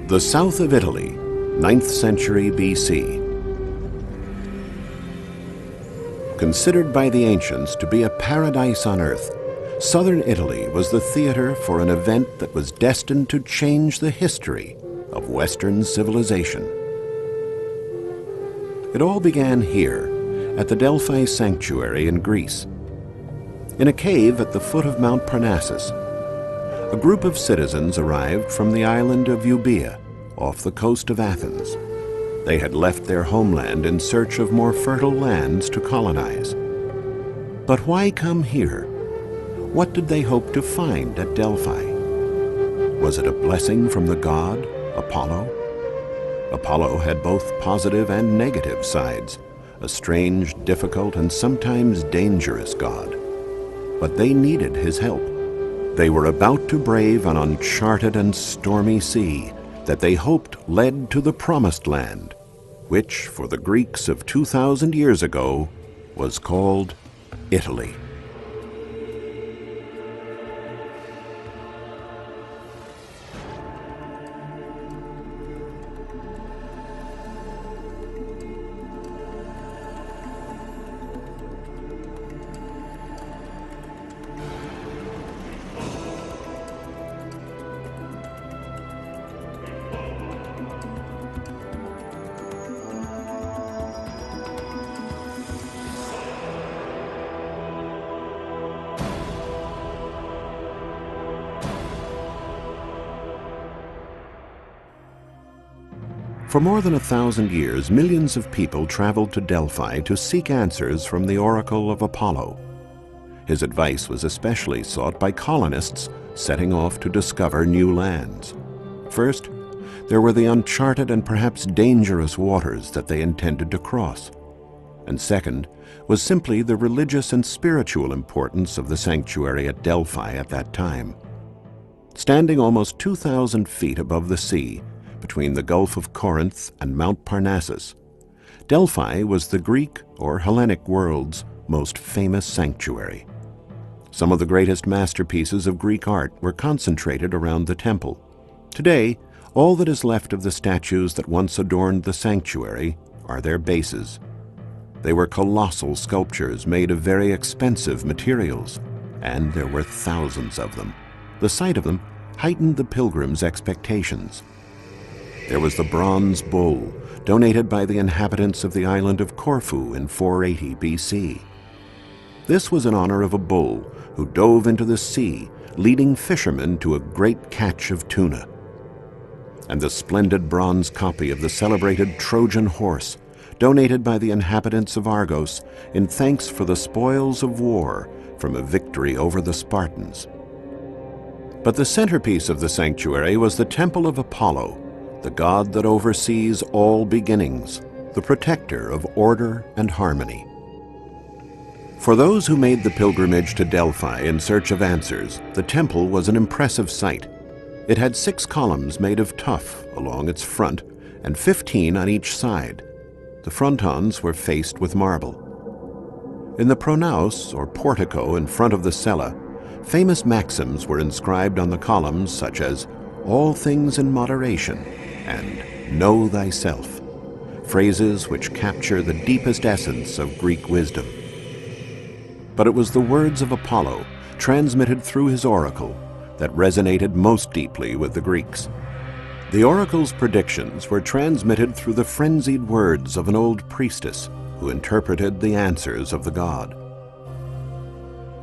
The south of Italy, 9th century BC. Considered by the ancients to be a paradise on earth, southern Italy was the theater for an event that was destined to change the history of Western civilization. It all began here, at the Delphi Sanctuary in Greece. In a cave at the foot of Mount Parnassus, a group of citizens arrived from the island of Euboea, off the coast of Athens. They had left their homeland in search of more fertile lands to colonize. But why come here? What did they hope to find at Delphi? Was it a blessing from the god, Apollo? Apollo had both positive and negative sides, a strange, difficult, and sometimes dangerous god. But they needed his help. They were about to brave an uncharted and stormy sea that they hoped led to the Promised Land, which, for the Greeks of 2,000 years ago, was called Italy. For more than 1,000 years, millions of people traveled to Delphi to seek answers from the oracle of Apollo. His advice was especially sought by colonists setting off to discover new lands. First, there were the uncharted and perhaps dangerous waters that they intended to cross. And second was simply the religious and spiritual importance of the sanctuary at Delphi at that time. Standing almost 2,000 feet above the sea, between the Gulf of Corinth and Mount Parnassus, Delphi was the Greek or Hellenic world's most famous sanctuary. Some of the greatest masterpieces of Greek art were concentrated around the temple. Today, all that is left of the statues that once adorned the sanctuary are their bases. They were colossal sculptures made of very expensive materials, and there were thousands of them. The sight of them heightened the pilgrims' expectations. There was the bronze bull, donated by the inhabitants of the island of Corfu in 480 BC. This was in honor of a bull who dove into the sea, leading fishermen to a great catch of tuna. And the splendid bronze copy of the celebrated Trojan horse, donated by the inhabitants of Argos in thanks for the spoils of war from a victory over the Spartans. But the centerpiece of the sanctuary was the Temple of Apollo, the god that oversees all beginnings, the protector of order and harmony. For those who made the pilgrimage to Delphi in search of answers, the temple was an impressive sight. It had 6 columns made of tuff along its front and 15 on each side. The frontons were faced with marble. In the pronaos, or portico in front of the cella, famous maxims were inscribed on the columns such as "all things in moderation" and "know thyself," phrases which capture the deepest essence of Greek wisdom. But it was the words of Apollo, transmitted through his oracle, that resonated most deeply with the Greeks. The oracle's predictions were transmitted through the frenzied words of an old priestess who interpreted the answers of the god.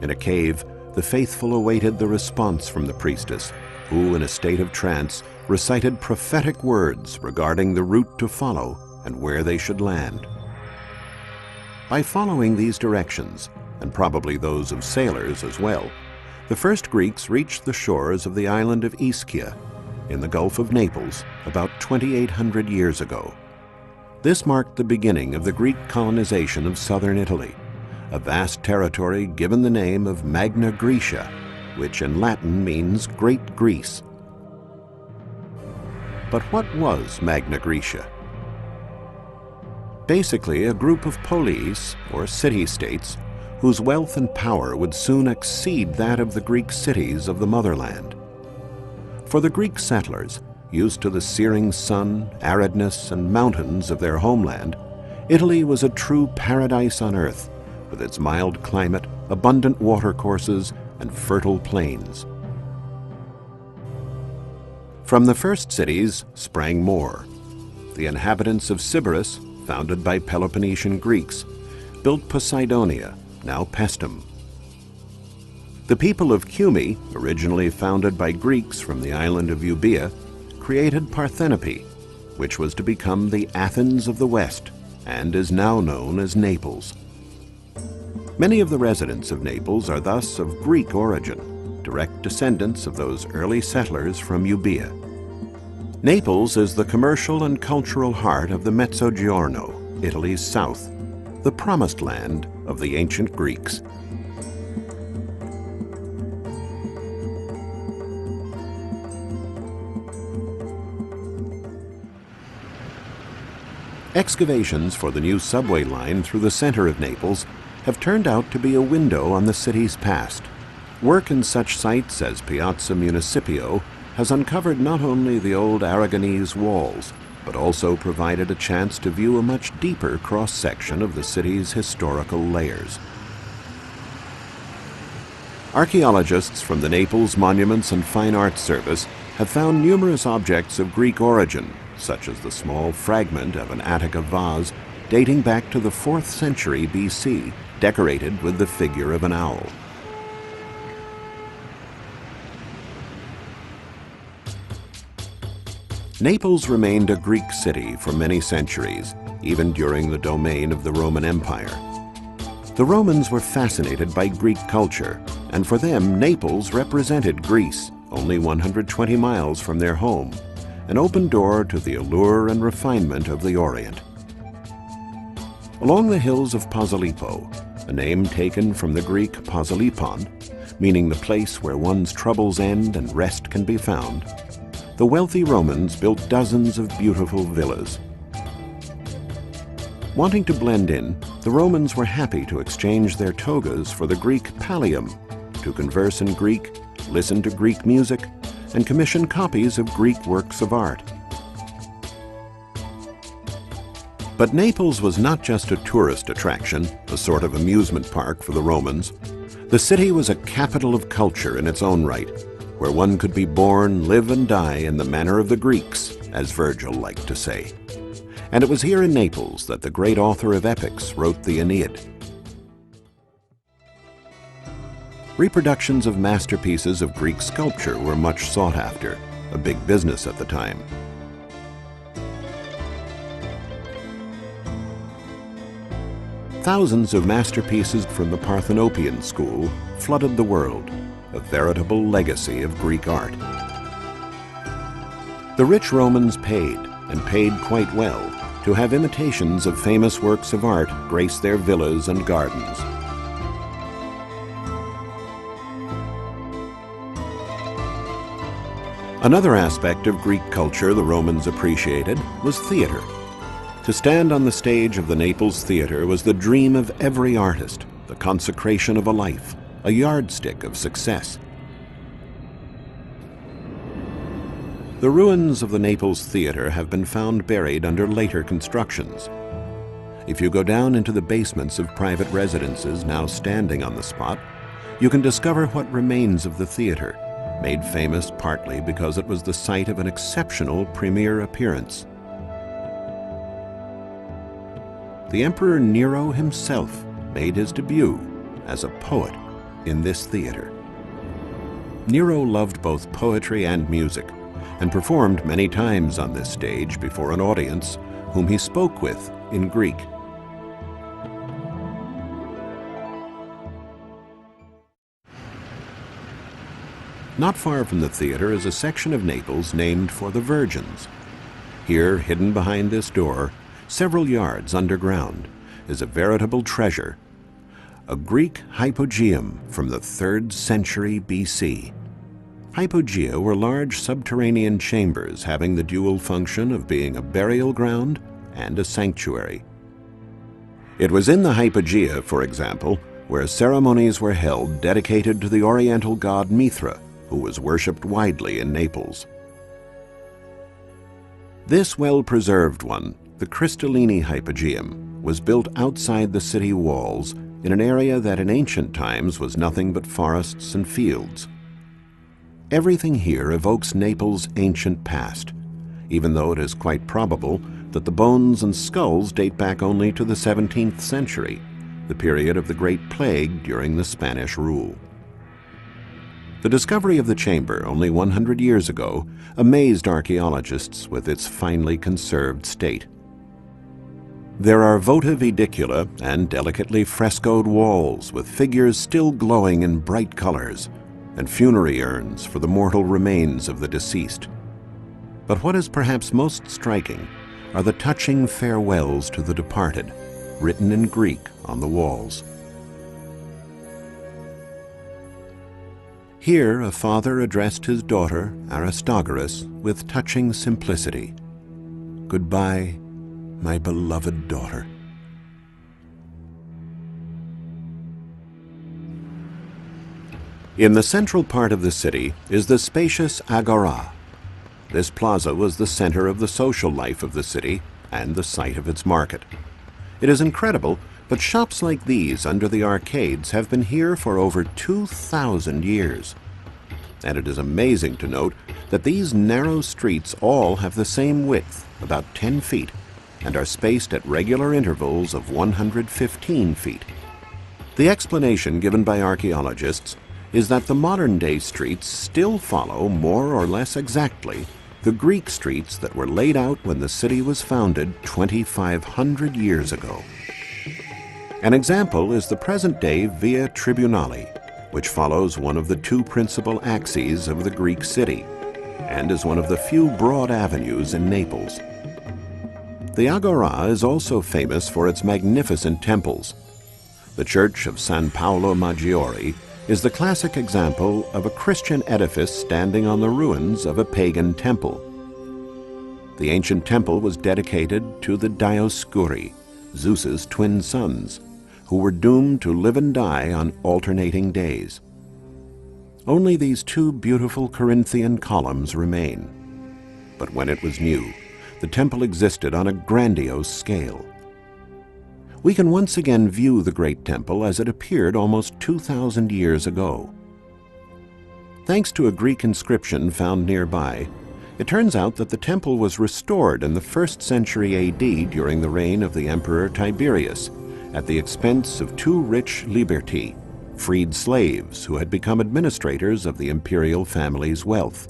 In a cave, the faithful awaited the response from the priestess, who, in a state of trance, recited prophetic words regarding the route to follow and where they should land. By following these directions, and probably those of sailors as well, the first Greeks reached the shores of the island of Ischia in the Gulf of Naples about 2,800 years ago. This marked the beginning of the Greek colonization of southern Italy, a vast territory given the name of Magna Graecia, which in Latin means Great Greece. But what was Magna Graecia? Basically, a group of polis, or city-states, whose wealth and power would soon exceed that of the Greek cities of the motherland. For the Greek settlers, used to the searing sun, aridness, and mountains of their homeland, Italy was a true paradise on earth, with its mild climate, abundant watercourses, and fertile plains. From the first cities sprang more. The inhabitants of Sybaris, founded by Peloponnesian Greeks, built Poseidonia, now Paestum. The people of Cumae, originally founded by Greeks from the island of Euboea, created Parthenope, which was to become the Athens of the West and is now known as Naples. Many of the residents of Naples are thus of Greek origin, direct descendants of those early settlers from Euboea. Naples is the commercial and cultural heart of the Mezzogiorno, Italy's south, the promised land of the ancient Greeks. Excavations for the new subway line through the center of Naples have turned out to be a window on the city's past. Work in such sites as Piazza Municipio has uncovered not only the old Aragonese walls, but also provided a chance to view a much deeper cross-section of the city's historical layers. Archaeologists from the Naples Monuments and Fine Arts Service have found numerous objects of Greek origin, such as the small fragment of an Attica vase dating back to the 4th century BC, decorated with the figure of an owl. Naples remained a Greek city for many centuries, even during the domain of the Roman Empire. The Romans were fascinated by Greek culture, and for them Naples represented Greece, only 120 miles from their home, an open door to the allure and refinement of the Orient. Along the hills of Posillipo, a name taken from the Greek Posilipon, meaning the place where one's troubles end and rest can be found, the wealthy Romans built dozens of beautiful villas. Wanting to blend in, the Romans were happy to exchange their togas for the Greek pallium, to converse in Greek, listen to Greek music, and commission copies of Greek works of art. But Naples was not just a tourist attraction, a sort of amusement park for the Romans. The city was a capital of culture in its own right, where one could be born, live, and die in the manner of the Greeks, as Virgil liked to say. And it was here in Naples that the great author of epics wrote the Aeneid. Reproductions of masterpieces of Greek sculpture were much sought after, a big business at the time. Thousands of masterpieces from the Parthenopean school flooded the world, a veritable legacy of Greek art. The rich Romans paid, and paid quite well, to have imitations of famous works of art grace their villas and gardens. Another aspect of Greek culture the Romans appreciated was theater. To stand on the stage of the Naples Theater was the dream of every artist, the consecration of a life, a yardstick of success. The ruins of the Naples Theater have been found buried under later constructions. If you go down into the basements of private residences now standing on the spot, you can discover what remains of the theater, made famous partly because it was the site of an exceptional premiere appearance. The Emperor Nero himself made his debut as a poet in this theater. Nero loved both poetry and music, and performed many times on this stage before an audience whom he spoke with in Greek. Not far from the theater is a section of Naples named for the Virgins. Here, hidden behind this door, several yards underground, is a veritable treasure, a Greek hypogeum from the 3rd century BC. Hypogea were large subterranean chambers having the dual function of being a burial ground and a sanctuary. It was in the hypogea, for example, where ceremonies were held dedicated to the oriental god Mithra, who was worshipped widely in Naples. This well-preserved one, the Crystallini hypogeum, was built outside the city walls in an area that in ancient times was nothing but forests and fields. Everything here evokes Naples' ancient past, even though it is quite probable that the bones and skulls date back only to the 17th century, the period of the Great Plague during the Spanish rule. The discovery of the chamber only 100 years ago amazed archaeologists with its finely conserved state. There are votive edicula and delicately frescoed walls with figures still glowing in bright colors, and funerary urns for the mortal remains of the deceased. But what is perhaps most striking are the touching farewells to the departed, written in Greek on the walls. Here a father addressed his daughter, Aristogoras, with touching simplicity. "Goodbye, my beloved daughter." In the central part of the city is the spacious Agora. This plaza was the center of the social life of the city and the site of its market. It is incredible, but shops like these under the arcades have been here for over 2,000 years. And it is amazing to note that these narrow streets all have the same width, about 10 feet, and are spaced at regular intervals of 115 feet. The explanation given by archaeologists is that the modern-day streets still follow more or less exactly the Greek streets that were laid out when the city was founded 2,500 years ago. An example is the present-day Via Tribunali, which follows one of the two principal axes of the Greek city, and is one of the few broad avenues in Naples. The Agora is also famous for its magnificent temples. The Church of San Paolo Maggiore is the classic example of a Christian edifice standing on the ruins of a pagan temple. The ancient temple was dedicated to the Dioscuri, Zeus's twin sons, who were doomed to live and die on alternating days. Only these two beautiful Corinthian columns remain. But when it was new, the temple existed on a grandiose scale. We can once again view the great temple as it appeared almost 2,000 years ago. Thanks to a Greek inscription found nearby, it turns out that the temple was restored in the 1st century AD during the reign of the Emperor Tiberius, at the expense of two rich liberti, freed slaves who had become administrators of the imperial family's wealth.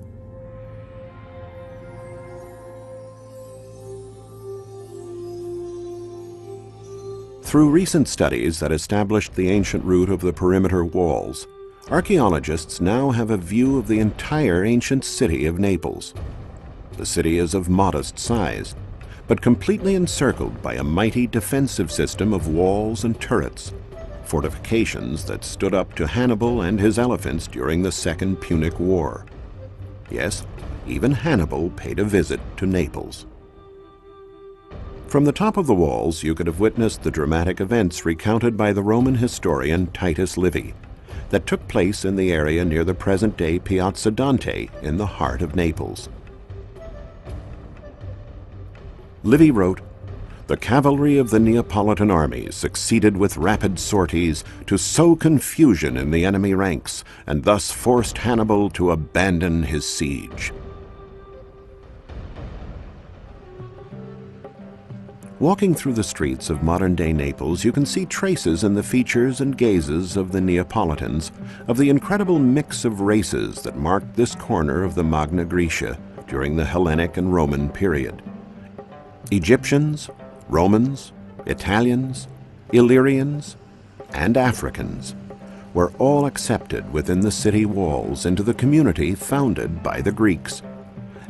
Through recent studies that established the ancient route of the perimeter walls, archaeologists now have a view of the entire ancient city of Naples. The city is of modest size, but completely encircled by a mighty defensive system of walls and turrets, fortifications that stood up to Hannibal and his elephants during the Second Punic War. Yes, even Hannibal paid a visit to Naples. From the top of the walls, you could have witnessed the dramatic events recounted by the Roman historian Titus Livy that took place in the area near the present-day Piazza Dante in the heart of Naples. Livy wrote, "The cavalry of the Neapolitan army succeeded with rapid sorties to sow confusion in the enemy ranks, and thus forced Hannibal to abandon his siege." Walking through the streets of modern-day Naples, you can see traces in the features and gazes of the Neapolitans of the incredible mix of races that marked this corner of the Magna Graecia during the Hellenic and Roman period. Egyptians, Romans, Italians, Illyrians, and Africans were all accepted within the city walls into the community founded by the Greeks,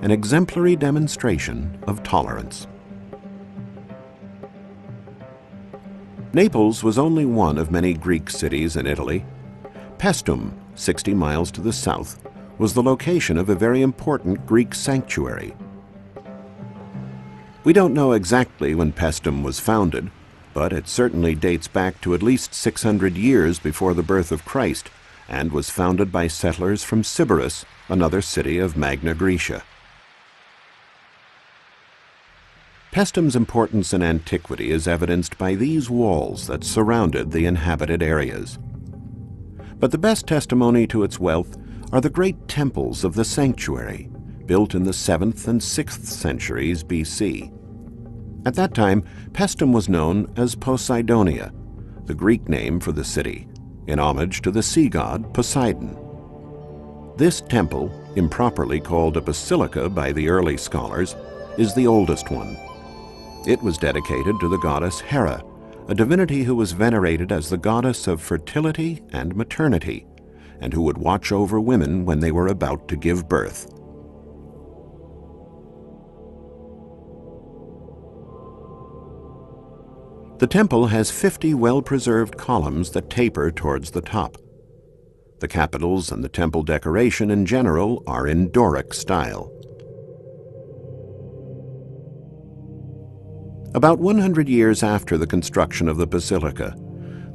an exemplary demonstration of tolerance. Naples was only one of many Greek cities in Italy. Paestum, 60 miles to the south, was the location of a very important Greek sanctuary. We don't know exactly when Paestum was founded, but it certainly dates back to at least 600 years before the birth of Christ and was founded by settlers from Sybaris, another city of Magna Graecia. Paestum's importance in antiquity is evidenced by these walls that surrounded the inhabited areas. But the best testimony to its wealth are the great temples of the sanctuary, built in the 7th and 6th centuries BC. At that time, Paestum was known as Poseidonia, the Greek name for the city, in homage to the sea god Poseidon. This temple, improperly called a basilica by the early scholars, is the oldest one. It was dedicated to the goddess Hera, a divinity who was venerated as the goddess of fertility and maternity, and who would watch over women when they were about to give birth. The temple has 50 well-preserved columns that taper towards the top. The capitals and the temple decoration in general are in Doric style. About 100 years after the construction of the basilica,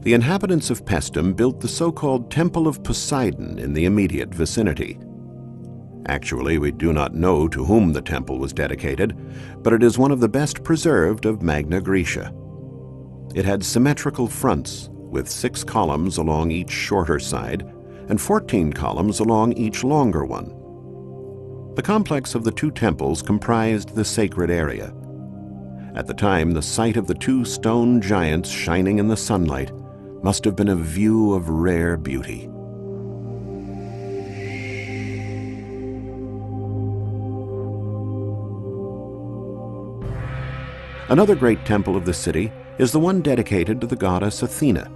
the inhabitants of Paestum built the so-called Temple of Poseidon in the immediate vicinity. Actually, we do not know to whom the temple was dedicated, but it is one of the best preserved of Magna Graecia. It had symmetrical fronts, with 6 columns along each shorter side and 14 columns along each longer one. The complex of the 2 temples comprised the sacred area. At the time, the sight of the 2 stone giants shining in the sunlight must have been a view of rare beauty. Another great temple of the city is the one dedicated to the goddess Athena.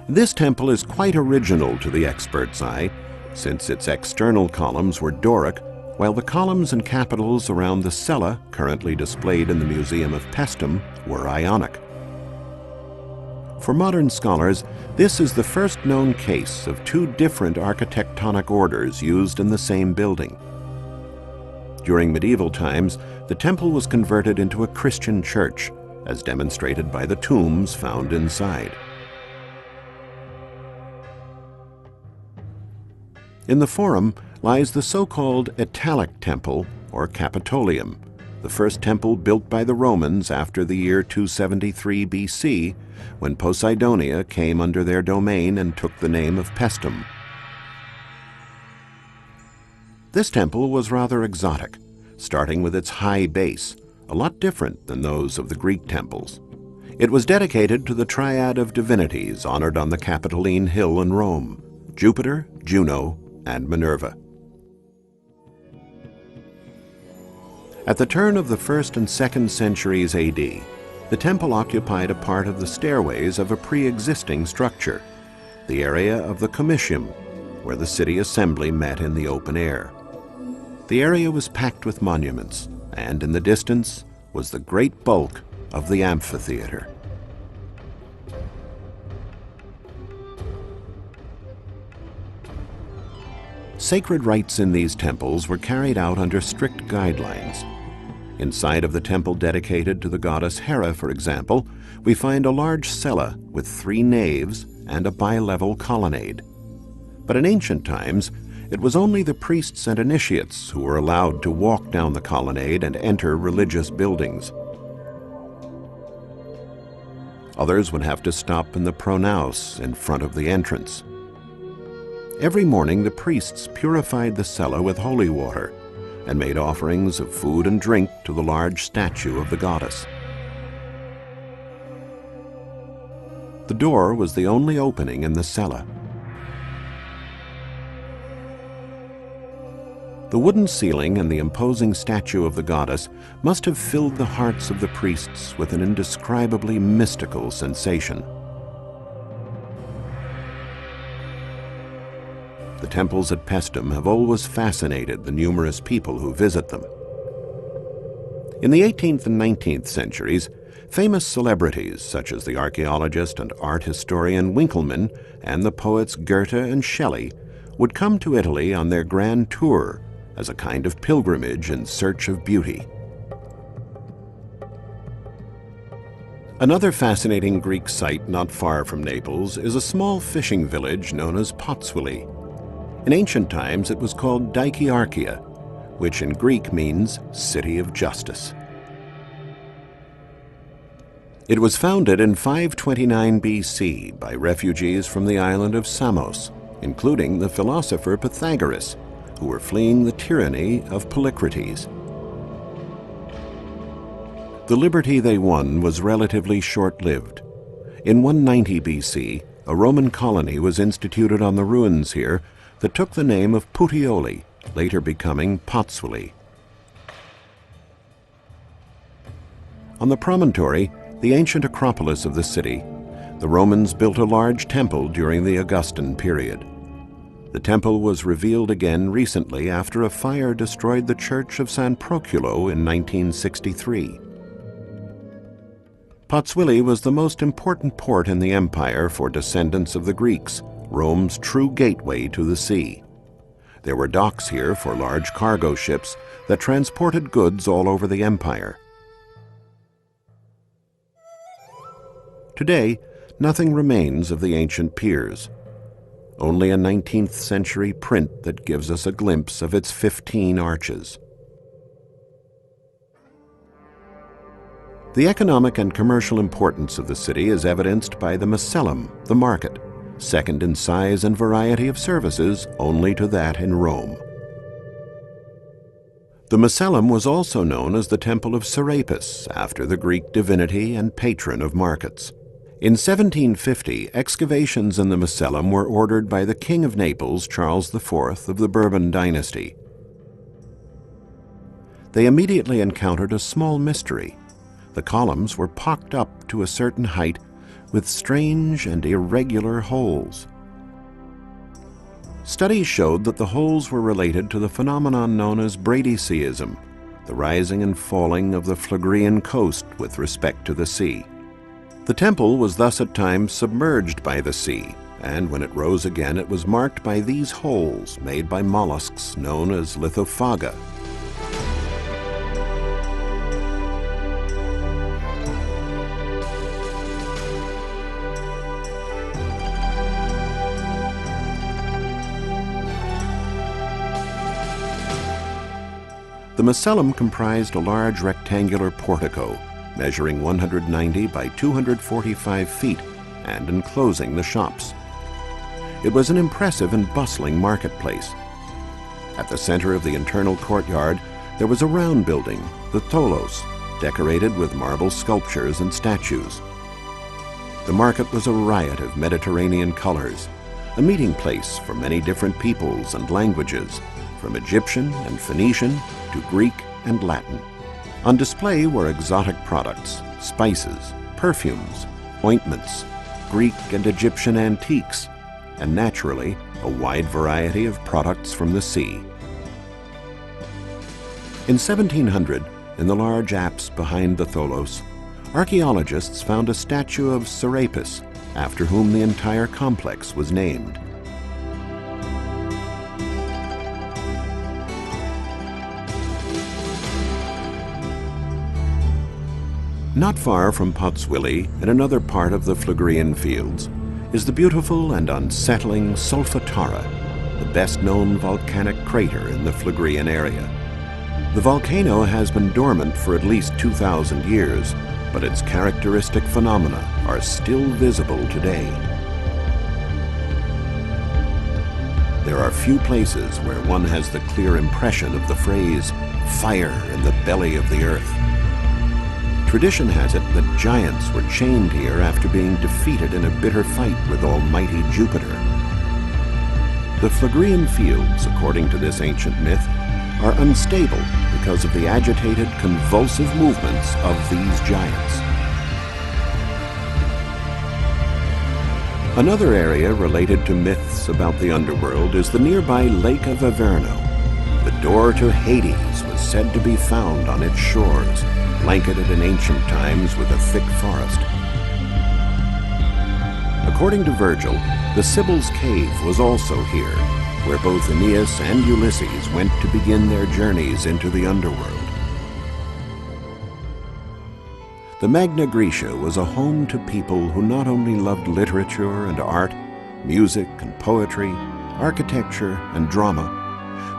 This temple is quite original to the expert's eye, since its external columns were Doric, while the columns and capitals around the cella, currently displayed in the Museum of Paestum, were Ionic. For modern scholars, this is the first known case of 2 different architectonic orders used in the same building. During medieval times, the temple was converted into a Christian church, as demonstrated by the tombs found inside. In the Forum lies the so-called Italic Temple, or Capitolium, the first temple built by the Romans after the year 273 BC, when Poseidonia came under their domain and took the name of Paestum. This temple was rather exotic, starting with its high base, a lot different than those of the Greek temples. It was dedicated to the triad of divinities honored on the Capitoline Hill in Rome: Jupiter, Juno, and Minerva. At the turn of the 1st and 2nd centuries AD, the temple occupied a part of the stairways of a pre-existing structure, the area of the Comitium, where the city assembly met in the open air. The area was packed with monuments, and in the distance was the great bulk of the amphitheater. Sacred rites in these temples were carried out under strict guidelines. Inside of the temple dedicated to the goddess Hera, for example, we find a large cella with 3 naves and a bi-level colonnade. But in ancient times, it was only the priests and initiates who were allowed to walk down the colonnade and enter religious buildings. Others would have to stop in the pronaos in front of the entrance. Every morning, the priests purified the cella with holy water and made offerings of food and drink to the large statue of the goddess. The door was the only opening in the cella. The wooden ceiling and the imposing statue of the goddess must have filled the hearts of the priests with an indescribably mystical sensation. The temples at Paestum have always fascinated the numerous people who visit them. In the 18th and 19th centuries, famous celebrities such as the archaeologist and art historian Winckelmann and the poets Goethe and Shelley would come to Italy on their grand tour as a kind of pilgrimage in search of beauty. Another fascinating Greek site not far from Naples is a small fishing village known as Potswili. In ancient times it was called Dikyarchia, which in Greek means City of Justice. It was founded in 529 BC by refugees from the island of Samos, including the philosopher Pythagoras, who were fleeing the tyranny of Polycrates. The liberty they won was relatively short-lived. In 190 BC, a Roman colony was instituted on the ruins here that took the name of Puteoli, later becoming Pozzuoli. On the promontory, the ancient acropolis of the city, the Romans built a large temple during the Augustan period. The temple was revealed again recently after a fire destroyed the church of San Proculo in 1963. Pozzuoli was the most important port in the empire for descendants of the Greeks, Rome's true gateway to the sea. There were docks here for large cargo ships that transported goods all over the empire. Today, nothing remains of the ancient piers. Only a 19th century print that gives us a glimpse of its 15 arches. The economic and commercial importance of the city is evidenced by the Macellum, the market, second in size and variety of services only to that in Rome. The Macellum was also known as the Temple of Serapis, after the Greek divinity and patron of markets. In 1750, excavations in the Macellum were ordered by the King of Naples, Charles IV, of the Bourbon dynasty. They immediately encountered a small mystery. The columns were pocked up to a certain height with strange and irregular holes. Studies showed that the holes were related to the phenomenon known as bradyseism, the rising and falling of the Phlegrean coast with respect to the sea. The temple was thus at times submerged by the sea, and when it rose again it was marked by these holes made by mollusks known as lithophaga. The Macellum comprised a large rectangular portico, measuring 190 by 245 feet and enclosing the shops. It was an impressive and bustling marketplace. At the center of the internal courtyard, there was a round building, the Tholos, decorated with marble sculptures and statues. The market was a riot of Mediterranean colors, a meeting place for many different peoples and languages, from Egyptian and Phoenician to Greek and Latin. On display were exotic products, spices, perfumes, ointments, Greek and Egyptian antiques, and naturally, a wide variety of products from the sea. In 1700, in the large apse behind the Tholos, archaeologists found a statue of Serapis, after whom the entire complex was named. Not far from Pozzuoli, in another part of the Phlegrean fields, is the beautiful and unsettling Solfatara, the best-known volcanic crater in the Phlegrean area. The volcano has been dormant for at least 2,000 years, but its characteristic phenomena are still visible today. There are few places where one has the clear impression of the phrase, "fire in the belly of the earth." Tradition has it that giants were chained here after being defeated in a bitter fight with almighty Jupiter. The Phlegrean fields, according to this ancient myth, are unstable because of the agitated, convulsive movements of these giants. Another area related to myths about the underworld is the nearby Lake of Averno. The door to Hades was said to be found on its shores, blanketed in ancient times with a thick forest. According to Virgil, the Sibyl's Cave was also here, where both Aeneas and Ulysses went to begin their journeys into the underworld. The Magna Graecia was a home to people who not only loved literature and art, music and poetry, architecture and drama,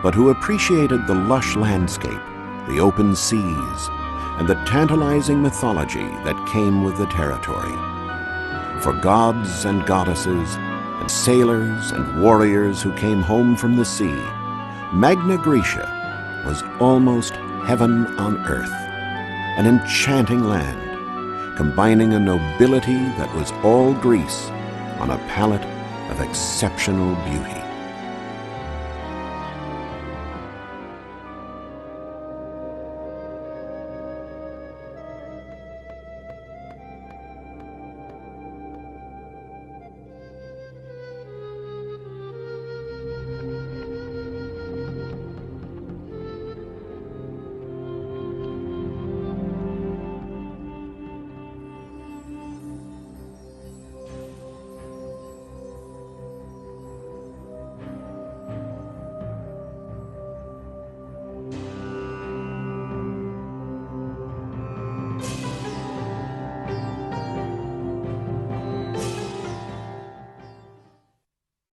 but who appreciated the lush landscape, the open seas, and the tantalizing mythology that came with the territory. For gods and goddesses, and sailors and warriors who came home from the sea, Magna Graecia was almost heaven on earth, an enchanting land, combining a nobility that was all Greece on a palette of exceptional beauty.